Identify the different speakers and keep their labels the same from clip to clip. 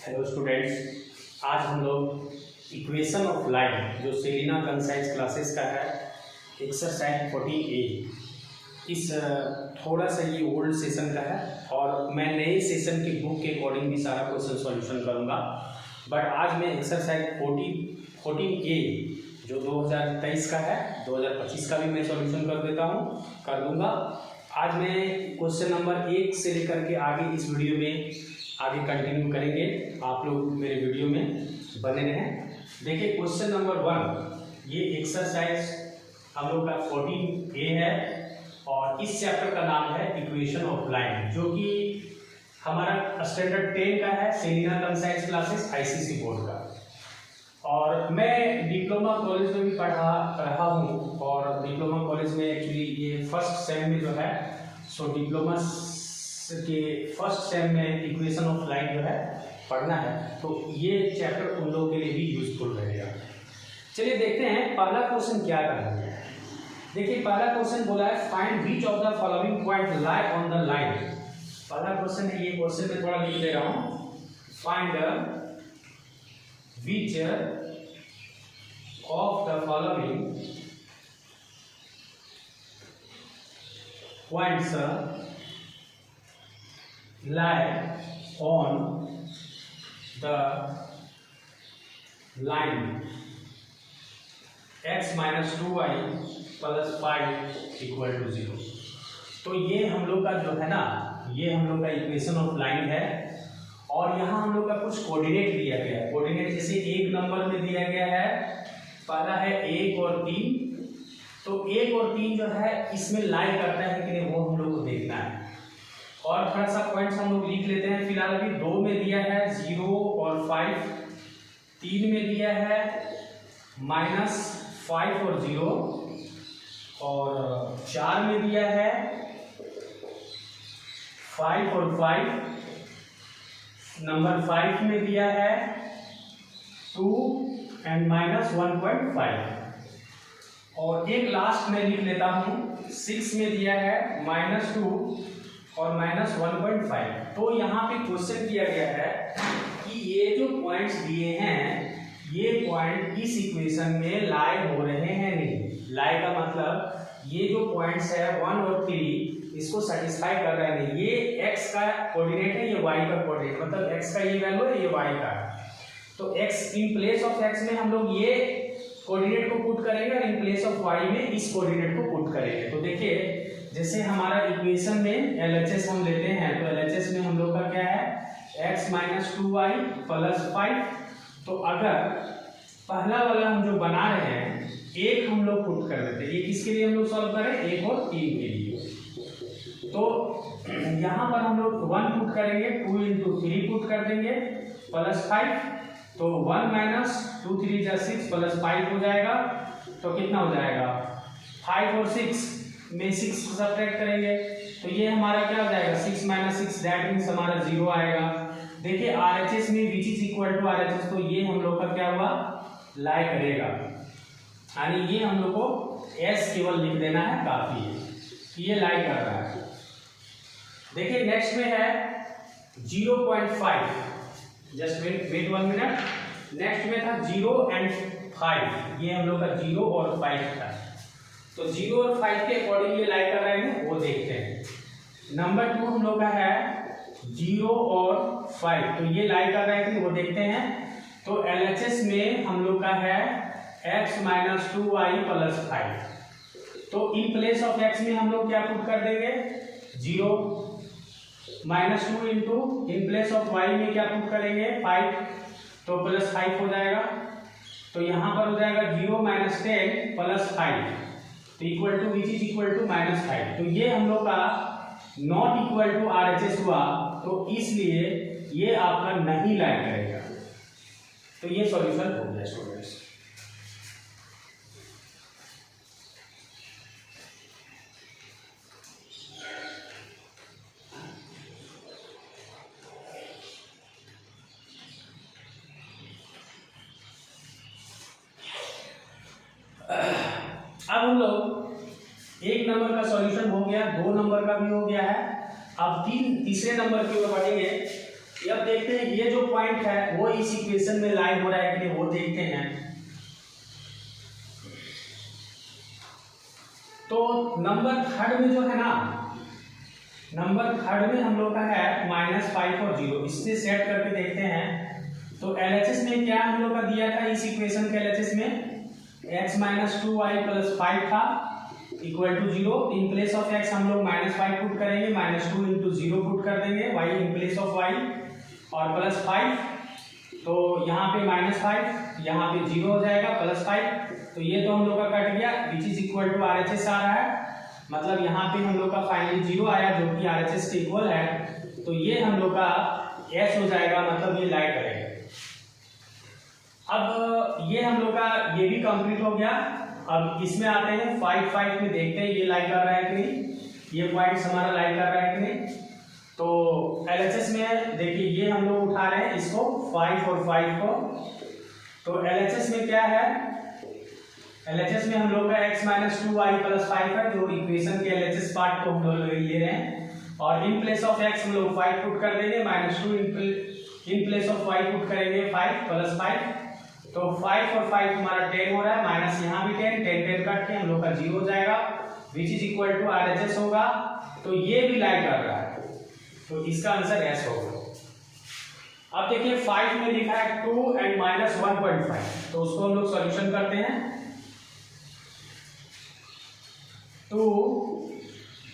Speaker 1: Hello students, आज हम लोग इक्वेशन ऑफ लाइन जो सेलिना कंसाइंस क्लासेस का है एक्सरसाइज 14A। इस थोड़ा सा ये ओल्ड सेशन का है और मैं नए सेशन की बुक के अकॉर्डिंग भी सारा क्वेश्चन सॉल्यूशन करूँगा। बट आज मैं एक्सरसाइज 14A जो 2023 का है 2025 का भी मैं सॉल्यूशन कर दूँगा। आज मैं क्वेश्चन नंबर 1 से लेकर के आगे इस वीडियो में आगे कंटिन्यू करेंगे। आप लोग मेरे वीडियो में बने रहें। देखिए क्वेश्चन नंबर 1, ये एक्सरसाइज हम लोग का 14A है और इस चैप्टर का नाम है इक्वेशन ऑफ लाइन, जो कि हमारा स्टैंडर्ड 10 का है, Selina concise classes ICC board का। और मैं डिप्लोमा कॉलेज में भी पढ़ा हूँ और डिप्लोमा कॉलेज में एक्चुअली ये फर्स्ट सेम में जो है डिप्लोमा के फर्स्ट सेम में इक्वेशन ऑफ लाइन जो है पढ़ना है, तो ये चैप्टर उन लोगों के लिए भी यूजफुल रहेगा। चलिए देखते हैं पहला क्वेश्चन क्या करना है। देखिए पहला क्वेश्चन बोला है find which of the following point lie on the line. पहला क्वेश्चन है, ये क्वेश्चन में थोड़ा लिख दे रहा हूँ। Find which of the following points lie on the line x minus 2y plus 5 equal to 0। तो ये हम लोग का जो है ना, ये हम लोग का इक्वेशन ऑफ लाइन है और यहाँ हम लोग का कुछ कोऑर्डिनेट दिया गया है। कोऑर्डिनेट जैसे एक नंबर में दिया गया है, पहला है 1 और 3। तो 1 और 3 जो है इसमें लाई करता है कि नहीं वो हम लोग को देखना है। और थोड़ा सा पॉइंट्स हम लोग लिख लेते हैं। फिलहाल अभी 2 में दिया है 0 और 5, 3 में दिया है -5 और 0, और 4 में दिया है 5 और 5, नंबर 5 में दिया है 2 एंड -1.5, और एक लास्ट में लिख लेता हूँ 6 में दिया है -2 और -1.5। तो यहाँ पे क्वेश्चन किया गया है कि ये जो पॉइंट्स दिए हैं ये पॉइंट इस इक्वेशन में लाई हो रहे हैं नहीं। लाई का मतलब ये जो पॉइंट्स है 1 और 3 इसको सेटिस्फाई कर रहे हैं नहीं। ये x का कोऑर्डिनेट है, ये y का कोऑर्डिनेट, मतलब x का ये वैल्यू है, ये y का है। तो x in place of x में हम लोग ये कोऑर्डिनेट को पुट करेंगे और इन प्लेस ऑफ y में इस कोऑर्डिनेट को पुट करेंगे। तो देखिए जैसे हमारा इक्वेशन में LHS हम लेते हैं, तो LHS में हम लोग का क्या है x minus 2y plus 5। तो अगर पहला वाला हम जो बना रहे हैं एक हम लोग पुट कर देते हैं, ये किसके लिए हम लोग सॉल्व करें, 1 और 3 के लिए। तो यहाँ पर हम लोग 1 पुट करेंगे, 2 into 3 पुट कर देंगे प्लस 5। तो 1 minus 2 3 जा 6 प्लस 5 हो जाएगा। तो कितना हो जाएगा 5 और 6 में 6 सब्ट्रैक्ट करेंगे तो ये हमारा क्या हो जाएगा 6 - 6, दैट मीन्स हमारा 0 आएगा। देखिए RHS में which is equal to RHS, तो ये हम लोग का क्या हुआ लाई करेगा, यानी ये हम लोग को S केवल लिख देना है, काफी है कि ये लाई कर रहा है। देखिए नेक्स्ट में है 0.5, जस्ट वेट 1 मिनट। नेक्स्ट में था 0 and 5, ये हम लोग का 0 और 5 था। तो 0 और 5 के अकॉर्डिंग ये लाई कर रहे हैं, वो देखते हैं। नंबर 2 हम लोग का है 0 और 5, तो ये लाई कर रहे हैं, वो देखते हैं। तो LHS में हम लोग का है x minus 2y plus 5। तो इन प्लेस ऑफ x में हम लोग क्या पुट कर देंगे 0 -2 into in place of y में क्या पुट करेंगे 5, तो प्लस 5 हो जाएगा। तो यहाँ पर हो जाएगा 0 - 10 प्लस 5 तो equal to which is equal to -5। तो ये हम लोग का नॉट इक्वल टू RHS हुआ, तो इसलिए ये आपका नहीं लाई करेगा। तो ये सॉल्यूशन हो गया स्टूडेंट्स। अब हम लोग 1 नंबर का सॉल्यूशन हो गया, 2 नंबर का भी हो गया है। अब तीसरे नंबर की ओर बढ़ेंगे। अब देखते हैं ये जो पॉइंट है वो इस इक्वेशन में लाई हो रहा है कि नहीं, वो देखते हैं। तो नंबर थर्ड में जो है ना, नंबर थर्ड में हम लोग का है -5 और 0, इससे सेट करके देखते हैं। तो एलएचएस में क्या हम लोग का दिया था इस इक्वेशन के एलएचएस में, x - 2y + 5 था equal to 0। In place of x हम लोग -5 पुट करेंगे, -2 × 0 पुट कर देंगे, y in place of y और +5। तो यहाँ पे -5, यहाँ पे 0 हो जाएगा, +5। तो ये तो हम लोग का कट गया, which is equal to RHS आ रहा है। मतलब यहाँ पे हम लोग का फाइनली 0 आया जो कि RHS के इक्वल है। तो ये हम लोग का S हो जाएगा, मतलब ये लाई करेगा। अब ये हम लोग का ये भी कंप्लीट हो गया। अब इसमें आते हैं 5 में, देखते हैं ये लाई कर रहा है कि नहीं, ये पॉइंट्स हमारा लाई कर रहा है कि नहीं। तो एलएचएस में देखिए ये हम लोग उठा रहे हैं इसको 5 और 5 को। तो एलएचएस में क्या है, एलएचएस में हम लोग का x - 2y + 5 है, जो इक्वेशन के एलएचएस पार्ट को हम लोग ले रहे हैं। और इन प्लेस ऑफ x हम लोग 5 पुट कर देंगे, -2 in place of y put करेंगे 5 + 5। तो 5 और 5 हमारा 10 हो रहा है, माइनस यहाँ भी 10 कट के हम लोग का 0 हो जाएगा, which is equal to RHS होगा। तो ये भी लाई कर रहा है, तो इसका आंसर S होगा। अब देखिए 5 में लिखा है 2 and -1.5, तो उसको हम लोग सॉल्यूशन करते हैं। 2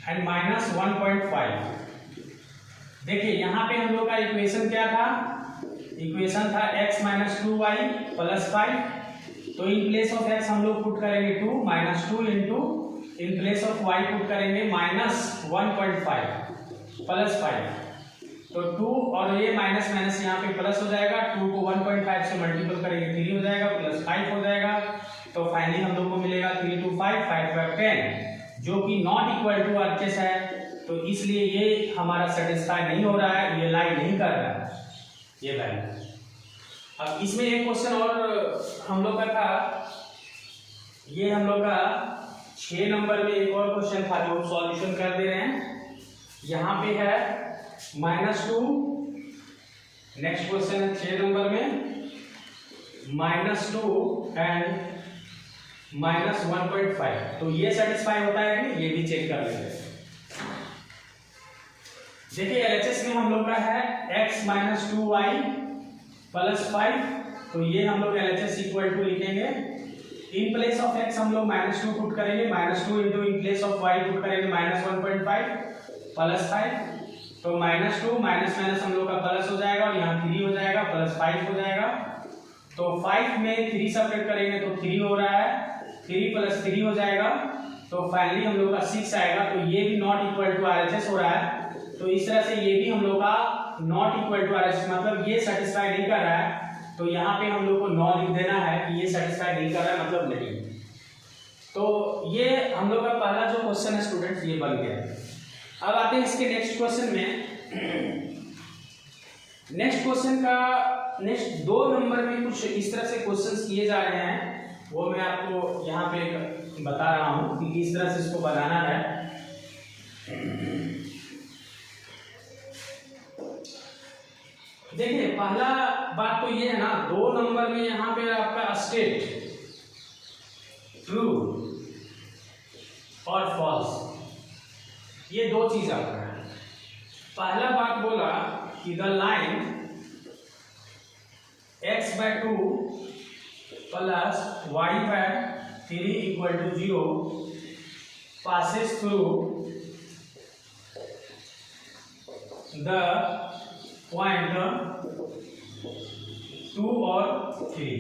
Speaker 1: and -1.5, देखिए यहाँ पे हम लोग का इक्वेशन क्या था, इक्वेशन था x - 2y + 5। तो इन प्लेस ऑफ x हम लोग पुट करेंगे 2 -2 into in place of y put करेंगे -1.5 + 5। तो 2 और ये माइनस माइनस यहाँ पे प्लस हो जाएगा, 2 को 1.5 से मल्टीपल करेंगे 3 हो जाएगा, +5 हो जाएगा। तो फाइनली हम लोग को मिलेगा 3 2 5 5 5 10, जो कि नॉट इक्वल टू RHS है। तो इसलिए ये हमारा सेटिस्फाई नहीं हो रहा है, ये लाई नहीं कर रहा है ये वैल्यू। अब इसमें एक क्वेश्चन और हम लोग का था, ये हम लोग का 6 नंबर में एक और क्वेश्चन था जो सॉल्यूशन कर दे रहे हैं। यहाँ पे है -2, नेक्स्ट क्वेश्चन है 6 नंबर में -2 एंड -1.5। तो ये सेटिस्फाई होता है कि ये भी चेक कर लेते हैं। देखिए एलएचएस में हम लोग का है x - 2y + 5। तो ये हम लोग एलएचएस इक्वल टू लिखेंगे, इन प्लेस ऑफ x हम लोग -2 पुट करेंगे, -2 into in place of y put करेंगे -1.5 + 5। तो -2 माइनस माइनस हम लोग का प्लस हो जाएगा और यहाँ 3 हो जाएगा, +5 हो जाएगा। तो 5 में 3 सेपरेट करेंगे तो 3 हो रहा है, 3 + 3 हो जाएगा। तो फाइनली हम लोग का 6 आएगा। तो ये भी नॉट इक्वल टू RHS हो रहा है। तो इस तरह से ये भी हम लोग का नॉट इक्वल टू RHS, मतलब ये सेटिस्फाई नहीं कर रहा है। तो यहाँ पे हम लोग को 9 लिख देना है कि ये सेटिस्फाई नहीं कर रहा है, मतलब नहीं। तो ये हम लोग का पहला जो क्वेश्चन है स्टूडेंट्स ये बन गया। अब आते हैं इसके नेक्स्ट क्वेश्चन में। नेक्स्ट क्वेश्चन का नेक्स्ट 2 नंबर में कुछ इस तरह से क्वेश्चंस किए जा रहे हैं, वो मैं आपको यहाँ पे बता रहा हूँ कि किस तरह से इसको बनाना है। देखिए पहला बात तो ये है ना, 2 नंबर में यहाँ पे आपका स्टेट ट्रू और फॉल्स, ये 2 चीज आपका है। पहला बात बोला कि the line x/2 + y/3 = 0 passes through the point 2 और 3।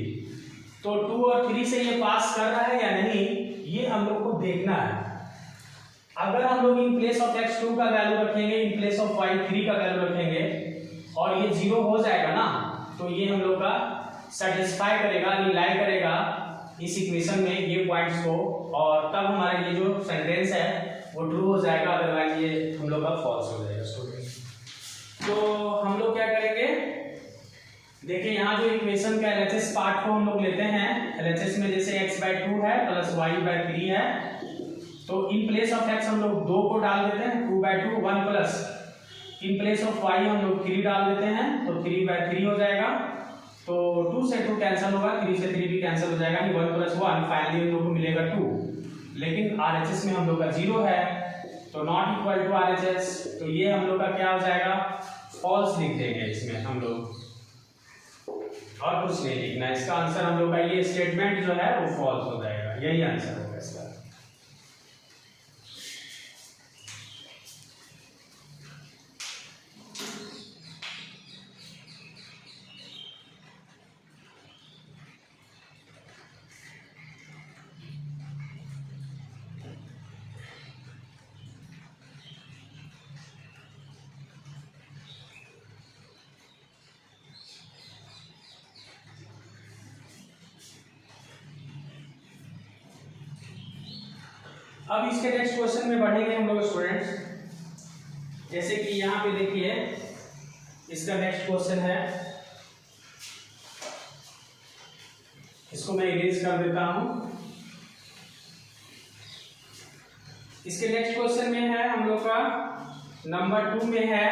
Speaker 1: तो 2 और 3 से ये पास कर रहा है या नहीं, ये हम लोग को देखना है। अगर हम लोग इन प्लेस ऑफ x 2 का वैल्यू रखेंगे, इन प्लेस ऑफ y 3 का वैल्यू रखेंगे और ये 0 हो जाएगा ना, तो ये हम लोग का सेटिस्फाई करेगा, लाई करेगा इस इक्वेशन में ये पॉइंट्स को, और तब हमारा ये जो सेंटेंस है वो ट्रू हो जाएगा, अदरवाइज ये हम लोग का फॉल्स हो जाएगा स्टूडेंट। तो हम लोग क्या करेंगे, देखिए यहाँ जो इक्वेशन का एलएचएस पार्ट को हम लोग लेते हैं। एलएचएस में जैसे x/2 है + y/3 है, तो इन प्लेस ऑफ x हम लोग 2 को डाल देते हैं, 2/2 1 + इन प्लेस ऑफ y हम लोग 3 डाल देते हैं तो 3/3 हो जाएगा। तो 2 से 2 कैंसिल होगा, 3 से 3 भी कैंसिल हो जाएगा, 1 + 1 फाइनली हम लोग को मिलेगा 2। लेकिन RHS में हम लोग का 0 है तो नॉट इक्वल टू RHS, तो ये हम लोग का क्या हो जाएगा, फॉल्स लिख देंगे इसमें हम लोग, और कुछ नहीं लिखना। इसका आंसर हम लोग का ये स्टेटमेंट जो है वो फॉल्स हो जाएगा, यही आंसर होगा इसका। अब इसके नेक्स्ट क्वेश्चन में बढ़ेंगे हम लोग स्टूडेंट्स। जैसे कि यहाँ पे देखिए इसका नेक्स्ट क्वेश्चन है, इसको मैं इरेज कर देता हूं। इसके नेक्स्ट क्वेश्चन में है हम लोग का नंबर 2 में है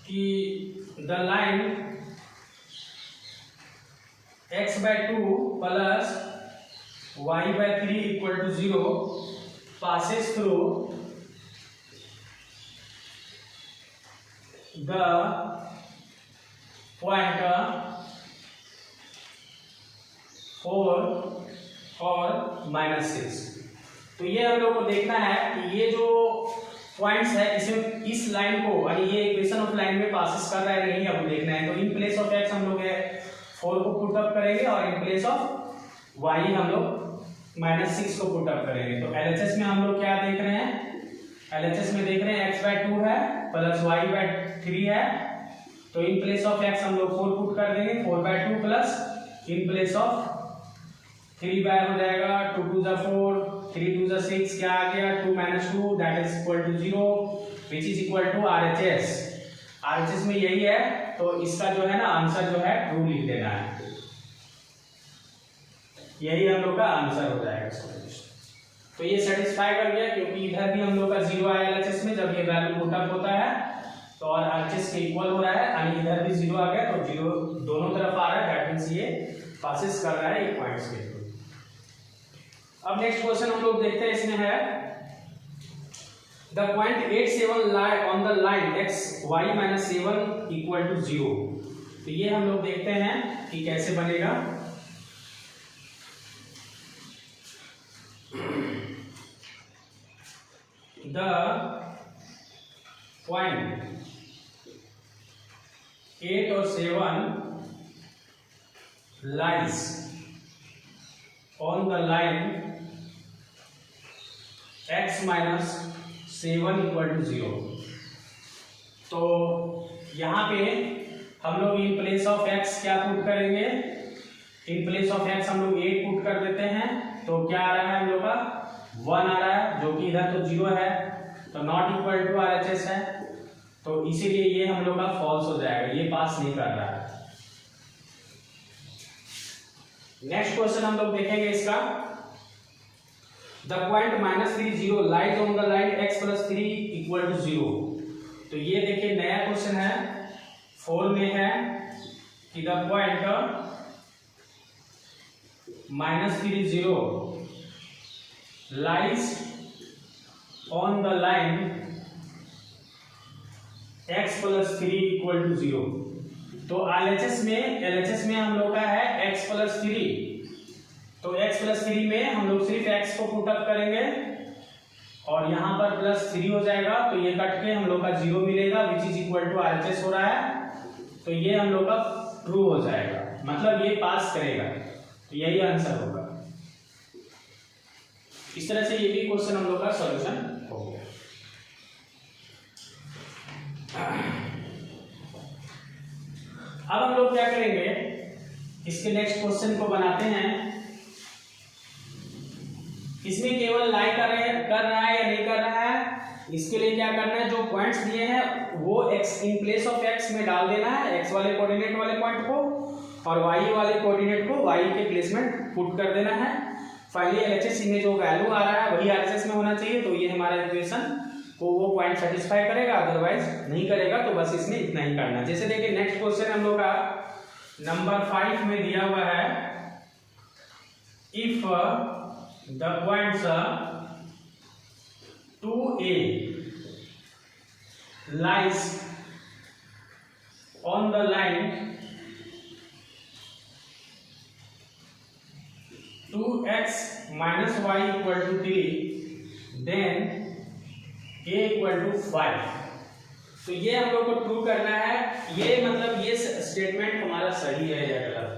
Speaker 1: कि the line x/2 plus y/3 equal to 0 passes through the point 4 और -6। तो ये हम लोग को देखना है कि ये जो पॉइंट्स है इसमें इस लाइन को यानी ये इक्वेशन ऑफ लाइन में पासेस कर रहा है नहीं, अब देखना है। तो इन प्लेस ऑफ x हम लोग 4 को पुट अप करेंगे और इन प्लेस ऑफ y हम लोग -6 को पुट अप करेंगे। तो LHS में हम लोग क्या देख रहे हैं, LHS में देख रहे हैं x/2 है प्लस y/3 है, तो इन प्लेस ऑफ x हम लोग 4 पुट कर देंगे, 4/2 प्लस इन प्लेस ऑफ 3 हो जाएगा, 2 2 जा 4, 3 2 जा 6, क्या आ गया 2 - 2 that is equal to 0 which is equal to RHS। RHS में यही है, तो इसका जो है ना आंसर जो है ट्रू लिख देना है, यही हम लोग का आंसर हो जाएगा। तो ये सेटिस्फाई कर गया क्योंकि इधर भी हम लोग का 0 आया LHS में जब ये वैल्यू पुट अप होता है, तो और RHS के इक्वल हो रहा है यानी इधर भी 0 आ गया, तो 0 दोनों तरफ आ रहा है, दैट मींस ये पासेस कर रहा है एक पॉइंट्स के थ्रू। अब नेक्स्ट क्वेश्चन हम लोग देखते हैं, इसमें है the point 8 7 lie on the line x y - 7 equal to 0। तो ये हम लोग देखते हैं कि कैसे बनेगा। The point 8 और 7 lies on the line x - 7 equal to 0। तो यहाँ पे हम लोग इन प्लेस ऑफ x क्या पुट करेंगे, इन प्लेस ऑफ x हम लोग 8 पुट कर देते हैं, तो क्या आ रहा है हम लोग का 1 आ रहा है, जो कि इधर तो 0 है, तो नॉट इक्वल टू RHS है, तो इसीलिए ये हम लोग का फॉल्स हो जाएगा, ये पास नहीं कर रहा है। नेक्स्ट क्वेश्चन हम लोग देखेंगे इसका, the point -3 0 lies on the line x + 3 equal to 0। तो ये देखिए नया क्वेश्चन है, 4 में है कि the point -3 0 lies on the line x + 3 equal to 0। तो LHS में हम लोग का है x + 3, तो x + 3 में हम लोग सिर्फ x को पुट अप करेंगे और यहाँ पर +3 हो जाएगा, तो ये कट के हम लोग का 0 मिलेगा which is equal to RHS हो रहा है, तो ये हम लोग का ट्रू हो जाएगा, मतलब ये पास करेगा, तो यही आंसर होगा। इस तरह से ये भी क्वेश्चन हम लोग का सॉल्यूशन हो गया। अब हम लोग क्या करेंगे, इसके नेक्स्ट क्वेश्चन को बनाते हैं। इसमें केवल लाई कर रहा है या नहीं कर रहा है, इसके लिए क्या करना है, जो पॉइंट्स दिए हैं वो x in place of x में डाल देना है, x वाले कोऑर्डिनेट वाले पॉइंट को, और y वाले कोऑर्डिनेट को y के प्लेसमेंट पुट कर देना है। फाइनली LHS में जो वैल्यू आ रहा है वही RHS में होना चाहिए, तो ये हमारा इक्वेशन को वो पॉइंट सेटिस्फाई करेगा, अदरवाइज नहीं करेगा। तो बस इसमें इतना ही करना। जैसे देखिए नेक्स्ट क्वेश्चन हम लोग का नंबर 5 में दिया हुआ है, if the points 2A lies on the line 2x minus y equal to 3, then a equal to 5। तो ये हम लोग को प्रूव करना है। ये मतलब ये स्टेटमेंट हमारा सही है या गलत।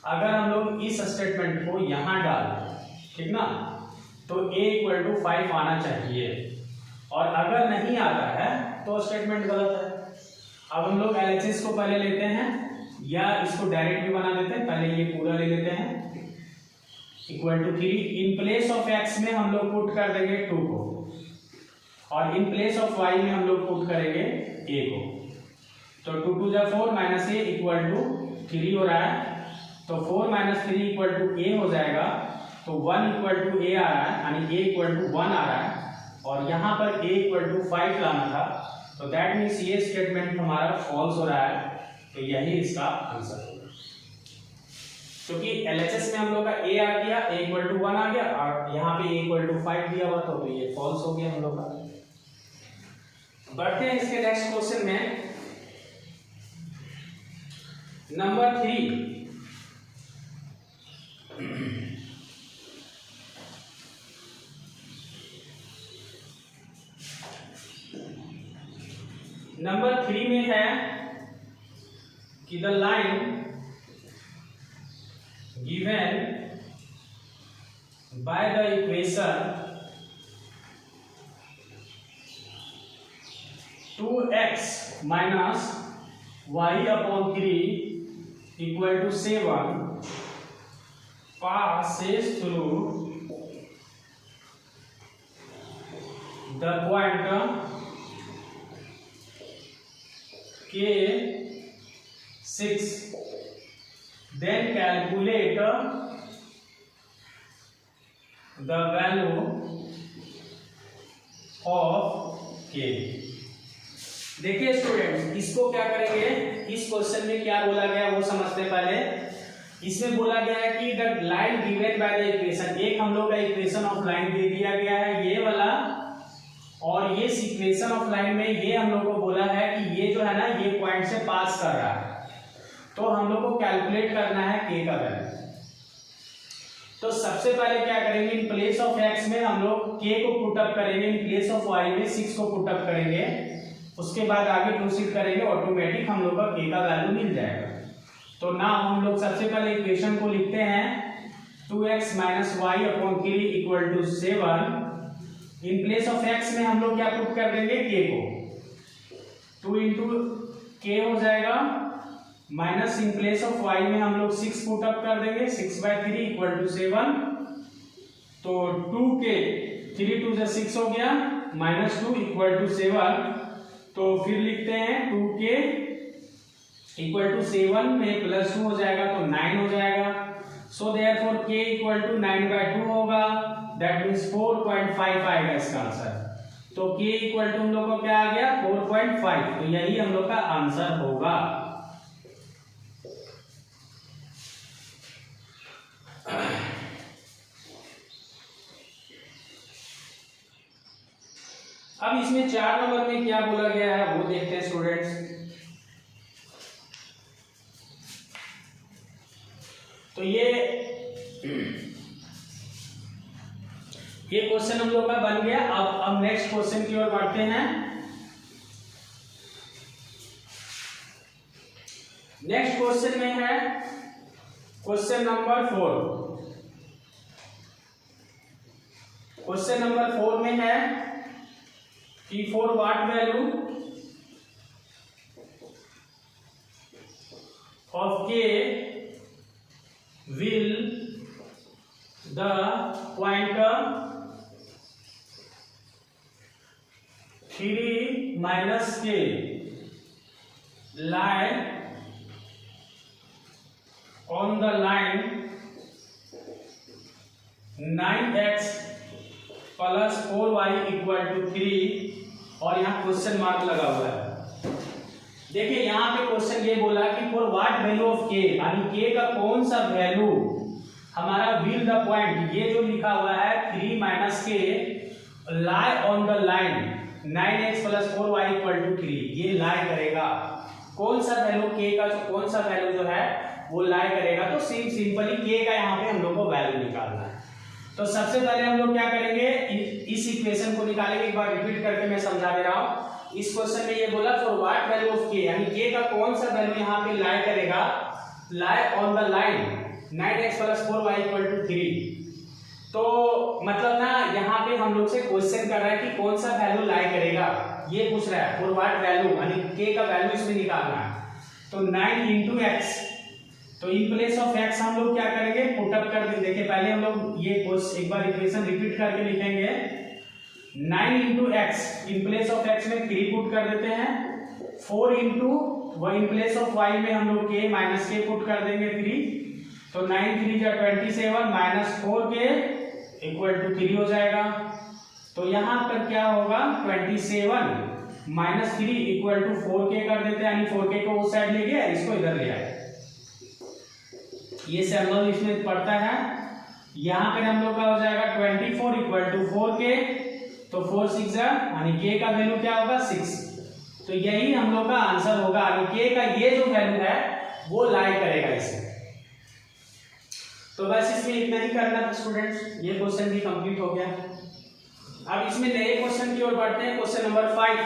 Speaker 1: अगर हम लोग इस स्टेटमेंट को यहां डाल, ठीक ना, तो a इक्वल टू 5 आना चाहिए, और अगर नहीं आता है तो स्टेटमेंट गलत है। अब हम लोग LHS को पहले लेते हैं, या इसको डायरेक्ट भी बना देते हैं। पहले ये पूरा ले लेते हैं, equal to 3। In place of x में हम लोग पुट कर देंगे 2 को, और इन प्लेस ऑफ y में हम लोग पुट करेंगे a को। तो 2 2 जा 4 माइनस a इक्वल टू 3 हो रहा है। तो 4 माइनस 3 इक्वल टू a हो जाएगा। तो 1 इक्वल टू a आ रहा है, यानी a इक्वल टू 1 आ रहा है, और यहाँ पर a इक्वल टू 5 लाना था। तो दैट मीन्स ये स्टेटमेंट हमारा फॉल्स हो रहा है। तो यही इसका आंसर होगा, क्योंकि LHS में हम लोग का a आ गया, a इक्वल टू 1 आ गया, और यहाँ पे a इक्वल टू 5 दिया हुआ था, तो ये फॉल्स हो गया हम लोग का। बढ़ते हैं इसके नेक्स्ट क्वेश्चन में, नंबर 3। नंबर 3 में है कि the line given by the equation 2x minus y upon 3 equal to 7 passes through the point K6, then calculate the value of K। देखिए स्टूडेंट्स, इसको क्या करेंगे, इस क्वेश्चन में क्या बोला गया वो समझते पहले। इसमें बोला गया है कि the line given by the equation, एक हम लोग का इक्वेशन ऑफ लाइन दे दिया गया है ये वाला, और ये इक्वेशन ऑफ लाइन में ये हम लोग को बोला है कि ये जो है ना, ये पॉइंट से पास कर रहा है। तो हम लोग को कैलकुलेट करना है k का वैल्यू। तो सबसे पहले क्या करेंगे, इन प्लेस ऑफ x में हम लोग k को पुट अप करेंगे, इन प्लेस ऑफ y में 6 को पुट अप करेंगे। उसके बाद आगे प्रोसीड करेंगे, ऑटोमेटिक हम लोग का k का वैल्यू मिल जाएगा। तो नाउ हम लोग सबसे पहले इक्वेशन को लिखते हैं, 2x minus y upon 3 equal to 7। In place of x में हम लोग क्या पुट कर देंगे, k को। 2 इंटू k हो जाएगा, minus in place of y में हम लोग 6 पुट अप कर देंगे, 6/3 इक्वल टू 7। तो 2k 3 2 जा 6 हो गया, माइनस 2 इक्वल टू 7। तो फिर लिखते हैं 2k इक्वल टू 7 में प्लस 2 हो जाएगा, तो 9 हो जाएगा। So therefore k equal to 9/2 होगा, दैट मीन्स 4.5 आएगा इसका आंसर। तो k इक्वल टू हम लोग को क्या आ गया, 4.5। तो यही हम लोग का आंसर होगा। अब इसमें 4 नंबर में क्या बोला गया है वो देखते हैं स्टूडेंट्स। तो ये क्वेश्चन हम लोग का बन गया। अब नेक्स्ट क्वेश्चन की ओर बढ़ते हैं। नेक्स्ट क्वेश्चन में है क्वेश्चन नंबर 4। क्वेश्चन नंबर 4 में है कि for what value of k will the pointer 3 minus k lie on the line 9x plus 4y equal to 3 और यहाँ क्वेश्चन मार्क लगा हुआ है। देखिए यहाँ पे क्वेश्चन ये बोला कि फॉर व्हाट वैल्यू ऑफ के, यानी के का कौन सा वैल्यू हमारा विल द पॉइंट, ये जो लिखा हुआ है 3 माइनस के lie on the line 9x plus 4y equal to 3, ये लाई करेगा। कौन सा वैल्यू के का, कौन सा वैल्यू जो है वो लाई करेगा। तो सिंपली के का यहाँ पे हम लोग को वैल्यू निकालना है। तो सबसे पहले हम लोग क्या करेंगे, इस इक्वेशन को निकालेंगे। एक बार रिपीट करके मैं समझा दे रहा हूँ। इस क्वेश्चन में ये बोला फॉर व्हाट वैल्यू ऑफ के, यानी के का कौन सा वैल्यू यहाँ पे लाई करेगा, lie on the line 9x plus 4y equal to 3। तो मतलब ना यहाँ पे हम लोग से क्वेश्चन कर रहा है कि कौन सा वैल्यू लाई करेगा, ये पूछ रहा है। फॉर व्हाट वैल्यू यानी के का वैल्यू इसमें निकालना है। तो 9 इंटू एक्स, तो इन प्लेस ऑफ एक्स हम लोग क्या करेंगे, पुटअप कर देंगे। देखिए पहले हम लोग ये एक बार इक्वेशन रिपीट करके लिखेंगे। 9 into x, in place of x में 3 पुट कर देते हैं। 4 इंटू व इन प्लेस ऑफ वाई में हम लोग के माइनस के पुट कर देंगे 3। तो 9 3 जा 27 माइनस 4 के इक्वल टू 3 हो जाएगा। तो यहाँ पर क्या होगा, 27 माइनस 3 इक्वल टू 4k कर देते हैं, यानी 4k को उस साइड ले गया, इसको इधर ले आए। ये सिंबल इसमें पड़ता है। यहाँ पर हम लोग का हो जाएगा 24 इक्वल टू 4k, तो 4 6 यानी k का वैल्यू क्या होगा 6। तो यही हम लोग का आंसर होगा, यानी k का ये जो वैल्यू है वो लाई करेगा इसमें। तो बस इसमें इतना ही करना था स्टूडेंट्स, ये क्वेश्चन भी कंप्लीट हो गया। अब इसमें नए क्वेश्चन की ओर बढ़ते हैं। Question number 5।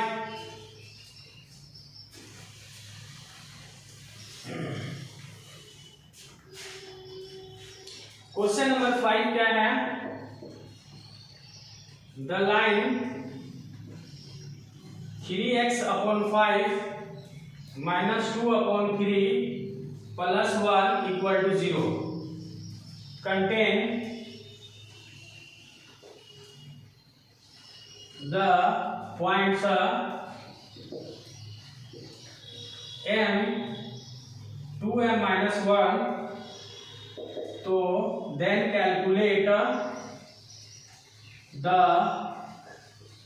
Speaker 1: क्वेश्चन नंबर 5 क्या है, the line 3x upon 5 minus 2 upon 3 plus 1 equal to 0 contain the points m 2m minus 1, तो then calculate the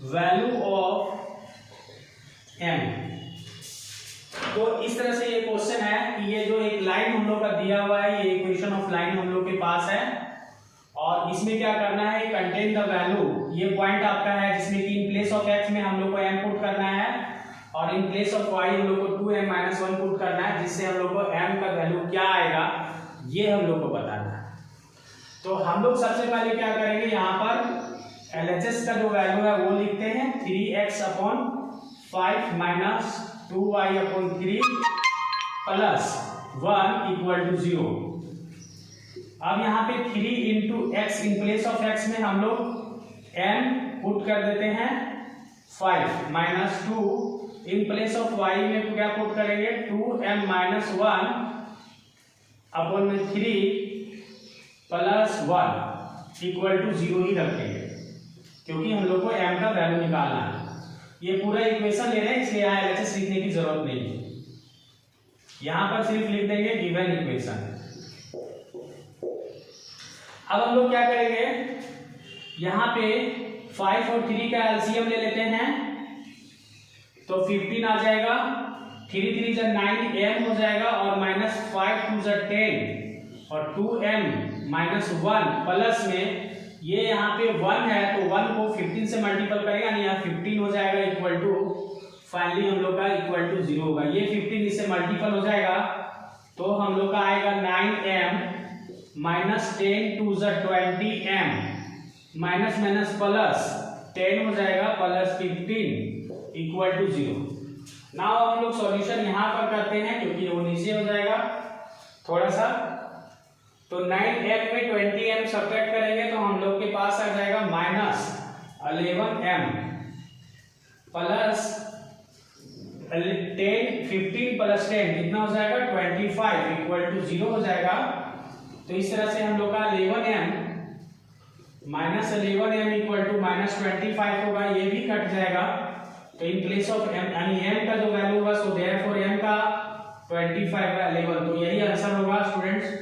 Speaker 1: value of m। तो इस तरह से ये क्वेश्चन है कि ये जो एक लाइन हम लोग का दिया हुआ है, ये इक्वेशन ऑफ लाइन हम लोग के पास है, और इसमें क्या करना है, कंटेन द वैल्यू, ये पॉइंट आपका है जिसमें कि इन प्लेस ऑफ एक्स में हम लोग को m पुट करना है और इन प्लेस ऑफ y हम लोग को 2m माइनस 1 पुट करना है, जिससे हम लोग को m का वैल्यू क्या आएगा ये हम लोग को बताना है। तो हम लोग सबसे पहले क्या करेंगे, यहाँ पर LHS का जो वैल्यू है वो लिखते हैं 3x upon 5 minus 2y upon 3 plus 1 equal to 0। अब यहाँ पे 3 into x, in place of x में हम लोग m पुट कर देते हैं 5 minus 2, in place of y में क्या पुट करेंगे 2m minus 1 upon 3 plus 1 equal to 0 ही रखेंगे, क्योंकि हम लोग को m का वैल्यू निकालना है। ये पूरा इक्वेशन ले रहे हैं, इसलिए यहाँ LHS लिखने की जरूरत नहीं है, यहाँ पर सिर्फ लिख देंगे गिवन इक्वेशन। अब हम लोग क्या करेंगे, यहाँ पे 5 और 3 का एलसीएम ले लेते हैं, तो 15 आ जाएगा, 3 3 जा 9m हो जाएगा और माइनस 5 2 जा 10 और 2m माइनस 1 प्लस में ये यहाँ पे 1 है, तो 1 को 15 से मल्टीपल करेगा, यानी यहाँ 15 हो जाएगा इक्वल टू, फाइनली हम लोग का इक्वल टू 0 होगा। ये 15 इससे मल्टीपल हो जाएगा, तो हम लोग का आएगा 9m माइनस 10 2 जा 20m माइनस माइनस प्लस 10 हो जाएगा प्लस 15 इक्वल टू 0। नाउ हम लोग सॉल्यूशन यहाँ पर करते हैं, क्योंकि वो नीचे हो जाएगा थोड़ा सा। तो 9m में 20m सब्ट्रैक्ट करेंगे तो हम लोग के पास आ जाएगा माइनस 11m प्लस 10 15 प्लस 10 कितना हो जाएगा 25 इक्वल टू 0 हो जाएगा। तो इस तरह से हम लोग का 11m minus 11m equal to minus 25 होगा, ये भी कट जाएगा। तो इन प्लेस ऑफ m यानी m का जो वैल्यू होगा, सो देयरफॉर m का 25 का 11, तो यही आंसर होगा स्टूडेंट्स।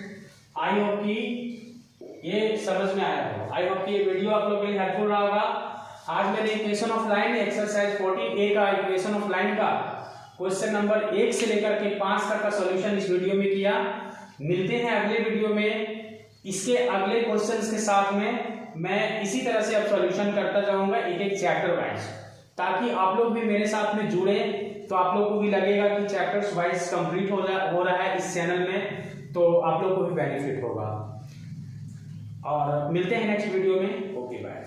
Speaker 1: आई होप कि ये समझ में आया होगा। आई होप कि ये वीडियो आप लोगों के लिए हेल्पफुल रहा होगा। आज मैंने equation of line exercise 14A का इक्वेशन ऑफ लाइन का क्वेश्चन नंबर 1 से लेकर के 5 तक का सॉल्यूशन इस वीडियो में किया। मिलते हैं अगले वीडियो में इसके अगले क्वेश्चंस के साथ में। मैं इसी तरह से अब सॉल्यूशन करता जाऊंगा एक एक चैप्टर वाइज, ताकि आप लोग भी मेरे साथ में जुड़े, तो आप लोग को भी लगेगा कि चैप्टर्स वाइज कंप्लीट हो रहा है इस चैनल में, तो आप लोग को भी बेनिफिट होगा। और मिलते हैं नेक्स्ट वीडियो में। Okay bye.